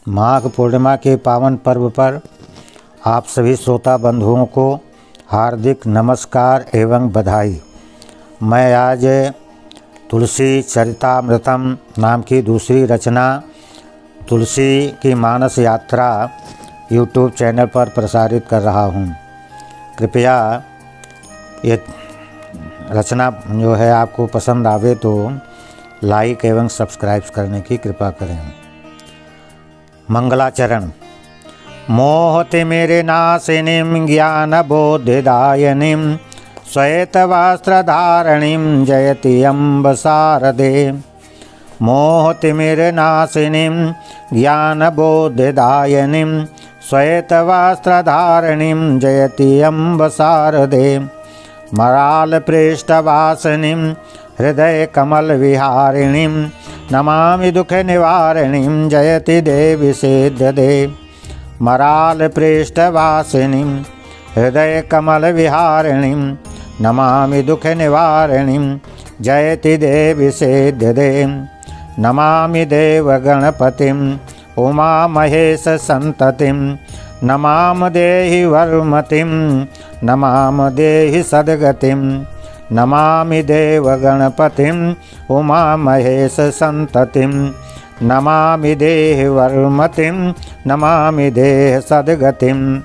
माघ पूर्णिमा के पावन पर्व पर आप सभी श्रोता बंधुओं को हार्दिक नमस्कार एवं बधाई। मैं आज तुलसी चरितामृतम नाम की दूसरी रचना तुलसी की मानस यात्रा यूट्यूब चैनल पर प्रसारित कर रहा हूँ। कृपया ये रचना जो है आपको पसंद आवे तो लाइक एवं सब्सक्राइब करने की कृपा करें। मंगलाचरण। मोहतिमिरनाशिनीं ज्ञानबोधिदायिनीं श्वेतवस्त्रधारिणीं जयति अम्ब शारदे। मोहतिमिरनाशिनीं ज्ञानबोधिदायिनीं श्वेतवस्त्रधारिणीं जयति अम्ब शारदे। मरालपृष्ठवासिनीं हृदयकमलविहारिणीं नमामि दुःखनिवारिणीं जयति देवी सिद्धदे। मरालपृष्ठवासिनीं हृदयकमलविहारिणीं नमामि दुःखनिवारिणीं जयति देवी सिद्धदे। नमामि देवगणपतिं उमामहेशसन्ततिं नमामि देहि वरमतिं नमामि देहि सद्गतिं। नमामि देवगणपतिं उमामहेशसन्ततिं नमामि देहि वरमतिं नमामि देहि सद्गतिं।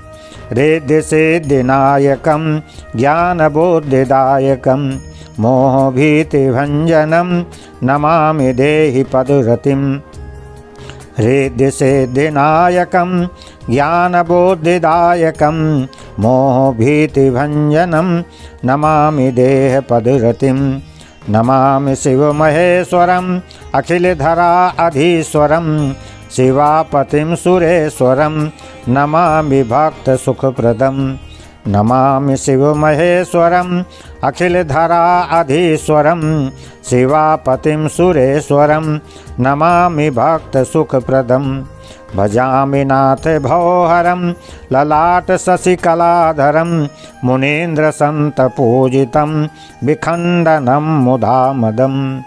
रिद्धिसिद्धिनायकं ज्ञानबुद्धिदायकं मोहभीतिभञ्जनं नमामि देहि पदरतिं। रिद्धिसिद्धिनायकं ज्ञानबुद्धिदायकं मोहभीतिभञ्जनं नमामि देहपदरतिं। नमामि शिवमहेश्वरम् अखिलधराधीश्वरं शिवापतिं सुरेश्वरं नमामि भक्तसुखप्रदं। नमामि शिवमहेश्वरम् अखिलधराधीश्वरं शिवापतिं सुरेश्वरं नमामि भक्तसुखप्रदं। भजामि नाथ भवहरं ललाट शशिकलाधरं मुनीन्द्रसन्तपूजितं विखण्डनं मुदामदं।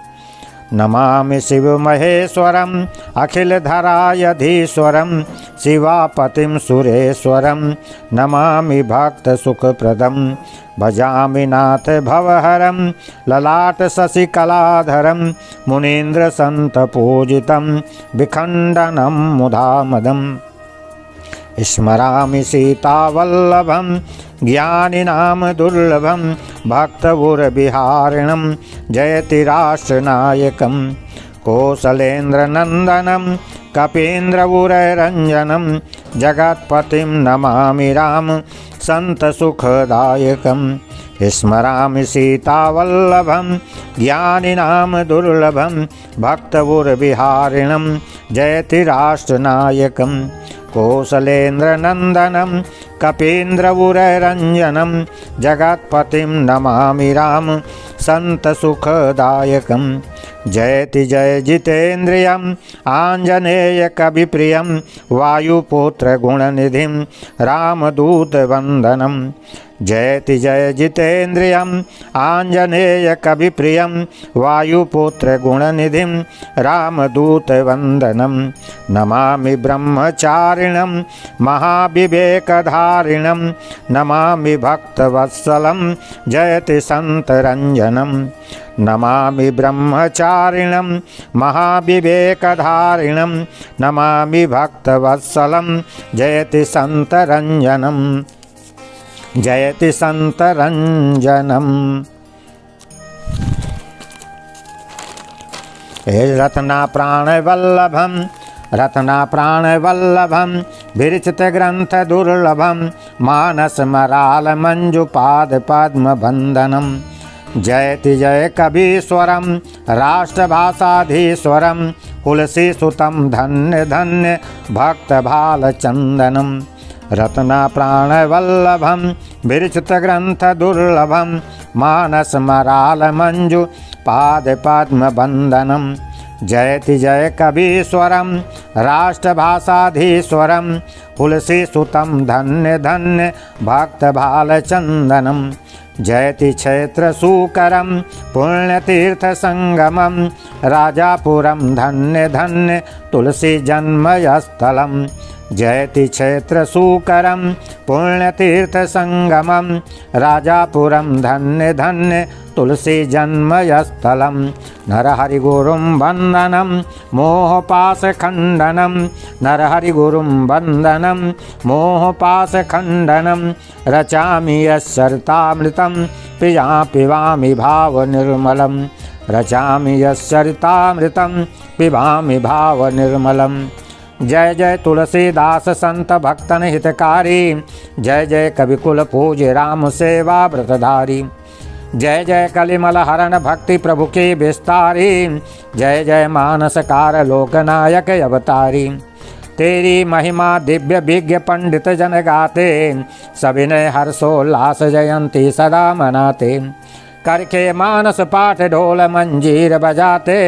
नमामि शिवमहेश्वरम् अखिलधराधीश्वरं शिवापतिं सुरेश्वरं नमामि भक्तसुखप्रदं। भजामि नाथ भवहरं ललाट शशिकलाधरं मुनीन्द्रसन्तपूजितं विखण्डनं मुदामदम्। स्मरामि सीतावल्लभं ज्ञानिनां दुर्लभं भक्तपुरविहारिणं जयति राष्ट्रनायकं। कौसलेन्द्रनन्दनं कपीन्द्रपुररञ्जनं जगत्पतिं नमामि राम सन्तसुखदायकं। स्मरामि सीतावल्लभं ज्ञानिनां दुर्लभं भक्तपुरविहारिणं जयति राष्ट्रनायकं। कौसलेन्द्रनन्दनं कपीन्द्रपुररञ्जनं जगत्पतिं नमामि राम सन्तसुखदायकं। जयति जय जितेन्द्रियं आञ्जनेयकविप्रियं वायुपुत्रगुणनिधिं रामदूतवन्दनं। जयति जय जितेन्द्रियं आञ्जनेयकविप्रियं वायुपुत्रगुणनिधिं रामदूतवन्दनं। नमामि ब्रह्मचारिणं महाविवेकधारिणं नमामि भक्तवत्सलं जयति सन्तरञ्जनं। नमामि ब्रह्मचारिणं महाविवेकधारिणं नमामि भक्तवत्सलं जयति सन्तरञ्जनं जयति सन्तरञ्जनम्। रत्नाप्राणवल्लभं रत्नाप्राणवल्लभं विरचितग्रन्थदुर्लभं मानसमरालमञ्जुपादपद्मबन्धनं। जयति जय कवीश्वरं राष्ट्रभाषाधीश्वरं तुलसीसुतं धन्य धन्य भक्तभालचन्दनं। रत्नाप्राणवल्लभं विरचितग्रन्थदुर्लभं मानसमरालमञ्जुपादपद्मबन्धनं। जयति जय कवीश्वरम राष्ट्रभाषाधीश्वरम तुलसी सुतम धन्य धन्य भक्त भालचंदनम। जयति क्षेत्र सुकरम पुण्यतीर्थ संगमम राजापुरम धन्य धन्य तुलसी जन्मस्थलम। जयति क्षेत्र सुकरम पुण्यतीर्थ संगमम राजापुरम धन्य धन्य तुलसी जन्मस्थलम। नरहरि गुरुं वंदनम मोहपाश खंडनम नरहरि गुरुं वंदनम मोहपाश खंडनम। रचामि यश्चरितामृतं पिया पिबामि भाव निर्मलम। रचामि यश्चरितामृतं पिबामि भाव निर्मलम। जय जय तुलसीदास संत भक्तन हितकारी। जय जय कविकुल पूज्य राम सेवा व्रतधारी। जय जय कलिमल हरण भक्ति प्रभु के विस्तारी। जय जय मानसकार लोकनायक अवतारी। तेरी महिमा दिव्य विज्ञ पंडित जन गाते सविनय हर्षोल्लास जयंती सदा मनाते। करके मानस पाठ ढोल मंजीर बजाते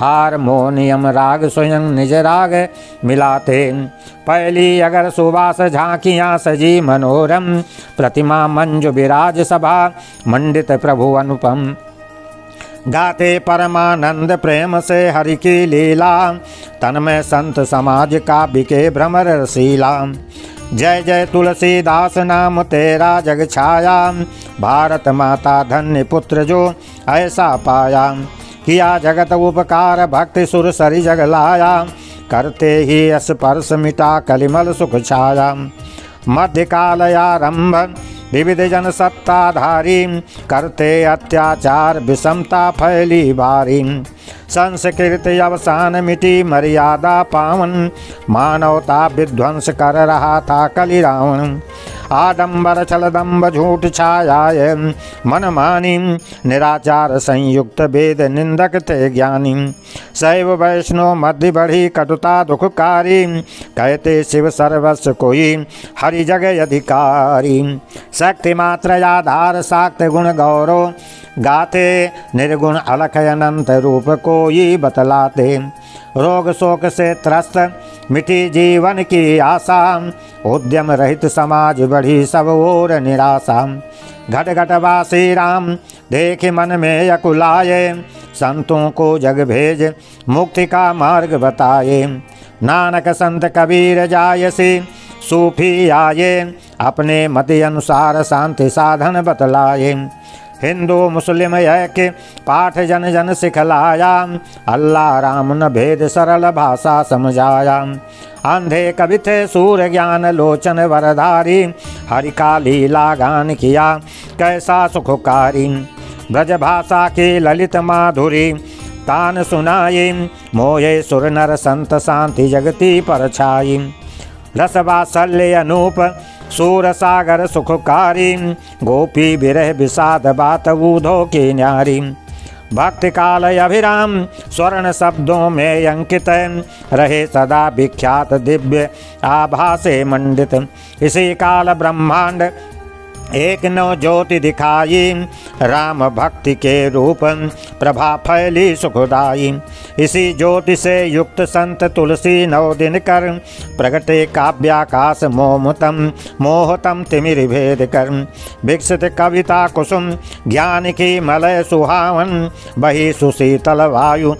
हारमोनियम राग स्वयं निज राग मिलाते। पहली अगर सुबास झांकियाँ सजी मनोरम प्रतिमा मंजु विराज सभा मंडित प्रभु अनुपम। गाते परमानंद प्रेम से हरि की लीला तन में संत समाज का बिके भ्रमर रसीला। जय जय तुलसीदास नाम तेरा जग छाया भारत माता धन्य पुत्र जो ऐसा पाया। किया जगत उपकार भक्ति सुर सरि जग लाया करते ही स्पर्श मिटा कलिमल सुख छाया। मध्यकाल आरंभ विविध जन सत्ताधारी करते अत्याचार विषमता फैली भारी। संस्कृत अवसान मिटी मर्यादा पावन मानवता विध्वंस कर रहा था कलि रावण। आडंबर छलदम्ब झूठ छाया मन मानी निराचार संयुक्त वेद निंदक थे ज्ञानी। शैव वैष्णव मध्य बढ़ी कटुता दुखकारी कहते शिव सर्वस्व कोई हरि जगह अधिकारी। शक्ति मात्र आधार शाक्त गुण गौरव गाते निर्गुण अलख अनंत रूप को ये बतलाते। रोग शोक से त्रस्त मिटी जीवन की आशा उद्यम रहित समाज बढ़ी सब ओर निराशा। घट घटवासी राम देख मन में अकुलाए संतों को जग भेज मुक्ति का मार्ग बताए। नानक संत कबीर जायसी सूफी आए अपने मत अनुसार शांति साधन बतलाए। हिंदू मुस्लिम एक पाठ जन जन सिखलाया अल्लाह राम न भेद सरल भाषा समझाया। अंधे कवि थे सूर्य ज्ञान लोचन वरधारी हरि का लीला गान किया कैसा सुखकारी। ब्रज भाषा की ललित माधुरी तान सुनाई मोये सुर नर संत शांति जगती पर छाई। रस वात्सल्य अनूप सूर सागर सुखकारी गोपी विरह विषाद बात ऊधो की न्यारी। भक्ति काल अभिराम स्वर्ण शब्दों में अंकित रहे सदा विख्यात दिव्य आभा से मंडित। इसी काल ब्रह्मांड एक नव ज्योति दिखाई राम भक्ति के रूप प्रभा फैली सुखदाई। इसी ज्योति से युक्त संत तुलसी नौ दिन कर प्रगटे काव्याकाश मोहतम तिमिर भेद कर। विकसित कविता कुसुम ज्ञान की मलय सुहावन बही सुशीतल वायु